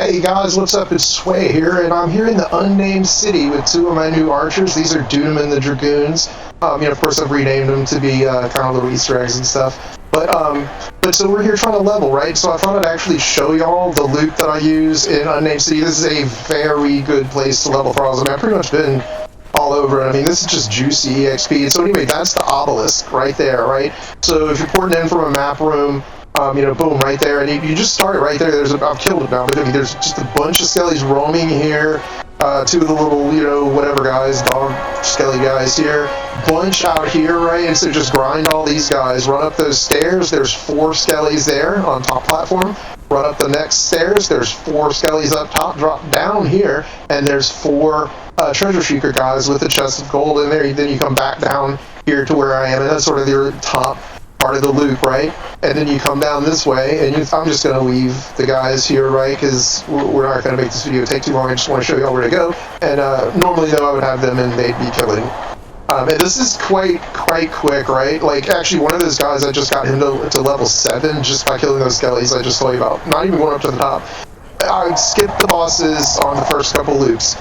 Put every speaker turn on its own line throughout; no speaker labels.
Hey guys, what's up? It's Sway here, and I'm here in the Unnamed City with two of my new archers. These are Unnamed and the Dragoons. Of course, I've renamed them to be kind of little Easter eggs and stuff. But so we're here trying to level, right? So I thought I'd actually show y'all the loot that I use in Unnamed City. This is a very good place to level Thralls. I mean, I've pretty much been all over it. I mean, this is just juicy EXP. So anyway, that's the obelisk right there, right? So if you're porting in from a map room, boom, right there, and you just start it right there. I've killed it now, but I mean, there's just a bunch of skellies roaming here. Two of the little, whatever guys, dog skelly guys here. Bunch out here, right? And so just grind all these guys. Run up those stairs. There's 4 skellies there on top platform. Run up the next stairs. There's 4 skellies up top. Drop down here, and there's 4 treasure seeker guys with a chest of gold in there. Then you come back down here to where I am, and that's sort of your top part of the loop, right? And then you come down this way, and I'm just going to leave the guys here, right? Because we're not going to make this video take too long. I just want to show you all where to go. And normally, though, I would have them, and they'd be killing. And this is quite quick, right? Like, actually, one of those guys, I just got him to level 7 just by killing those skellies I just told you about. Not even going up to the top. I would skip the bosses on the first couple loops.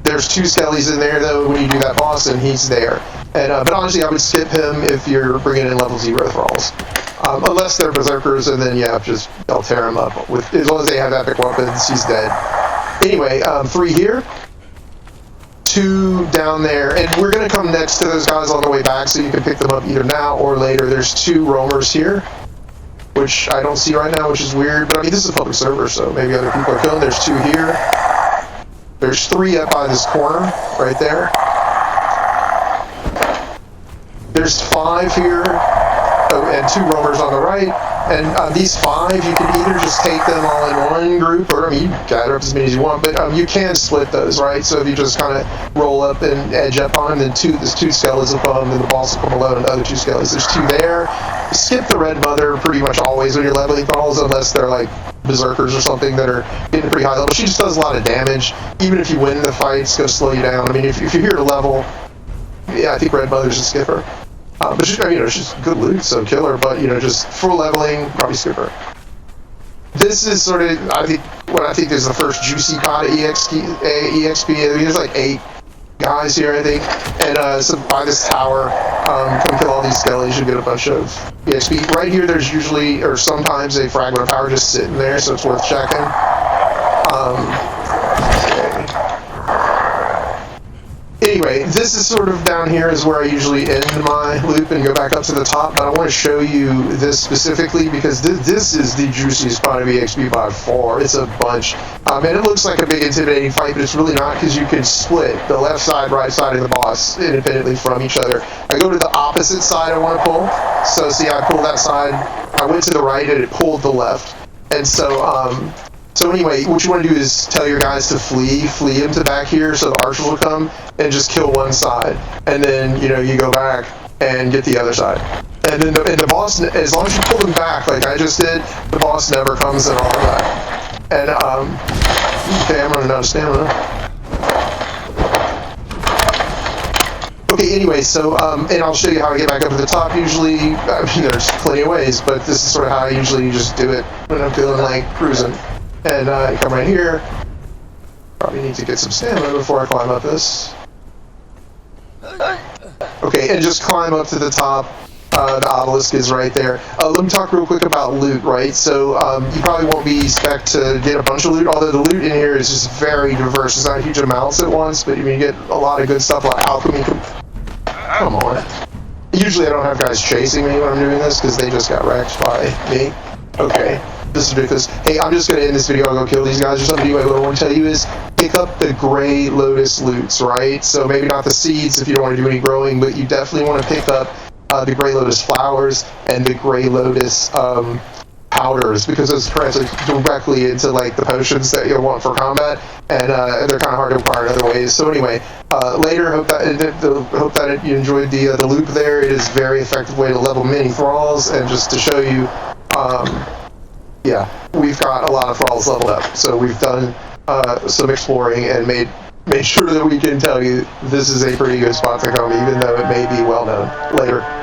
There's 2 skellies in there, though, when you do that boss, and he's there. And but honestly, I would skip him if you're bringing in level 0 Thralls. Unless they're berserkers, and then, yeah, they'll tear him up. As long as they have epic weapons, he's dead. Anyway, 3 here. 2 down there. And we're going to come next to those guys on the way back, so you can pick them up either now or later. There's 2 roamers here, which I don't see right now, which is weird. But, I mean, this is a public server, so maybe other people are killing. There's 2 here. There's 3 up by this corner, right there. There's 5 here, and 2 roamers on the right. And these 5, you can either just take them all in one group, or, I mean, you can gather up as many as you want, but you can split those, right? So if you just kind of roll up and edge up on them, then there's 2 skellies above them, then the boss will come alone, and the other 2 skellies. There's 2 there. Skip the red mother pretty much always when you're leveling Thralls, unless they're like berserkers or something that are getting a pretty high level. She just does a lot of damage. Even if you win the fight, it's going to slow you down. I mean, if you're here to level, yeah, I think red mother's a skipper. But she's good loot, so kill her. But just for leveling, probably skip her. This is sort of I think is the first juicy pot of EXP. I mean, there's like 8 guys here, I think. And so by this tower, come kill all these skellies. You get a bunch of EXP. Right here, there's usually or sometimes a fragment of power just sitting there, so it's worth checking. Anyway, this is sort of down here is where I usually end my loop and go back up to the top, but I want to show you this specifically because this is the juiciest part of EXP by far. It's a bunch. And it looks like a big intimidating fight, but it's really not because you can split the left side, right side of the boss independently from each other. I go to the opposite side I want to pull. So see, I pull that side. I went to the right and it pulled the left. And so anyway, what you want to do is tell your guys to flee him to back here so the archer will come and just kill one side. And then, you go back and get the other side. And then the boss, as long as you pull them back like I just did, the boss never comes in all of that. And, okay, I'm running out of stamina. Okay, anyway, so, and I'll show you how I get back up to the top usually. I mean, there's plenty of ways, but this is sort of how I usually just do it when I'm feeling like cruising. And come right here. Probably need to get some stamina before I climb up this. Okay, and just climb up to the top. The obelisk is right there. Let me talk real quick about loot, right? So you probably won't be spec'd to get a bunch of loot, although the loot in here is just very diverse. It's not huge amounts at once, but you get a lot of good stuff like alchemy. Come on. Usually I don't have guys chasing me when I'm doing this because they just got wrecked by me. Okay. This is ridiculous. Hey, I'm just going to end this video. I'll go kill these guys or something. Anyway, what I want to tell you is pick up the gray lotus loots, right? So maybe not the seeds if you don't want to do any growing, but you definitely want to pick up the gray lotus flowers and the gray lotus powders because those translate directly into like the potions that you'll want for combat, and they're kind of hard to acquire in other ways. So anyway, later, hope that you enjoyed the loop there. It is a very effective way to level many Thralls, and just to show you. Yeah, we've got a lot of Thralls leveled up, so we've done some exploring and made sure that we can tell you this is a pretty good spot to come, even though it may be well known. Later.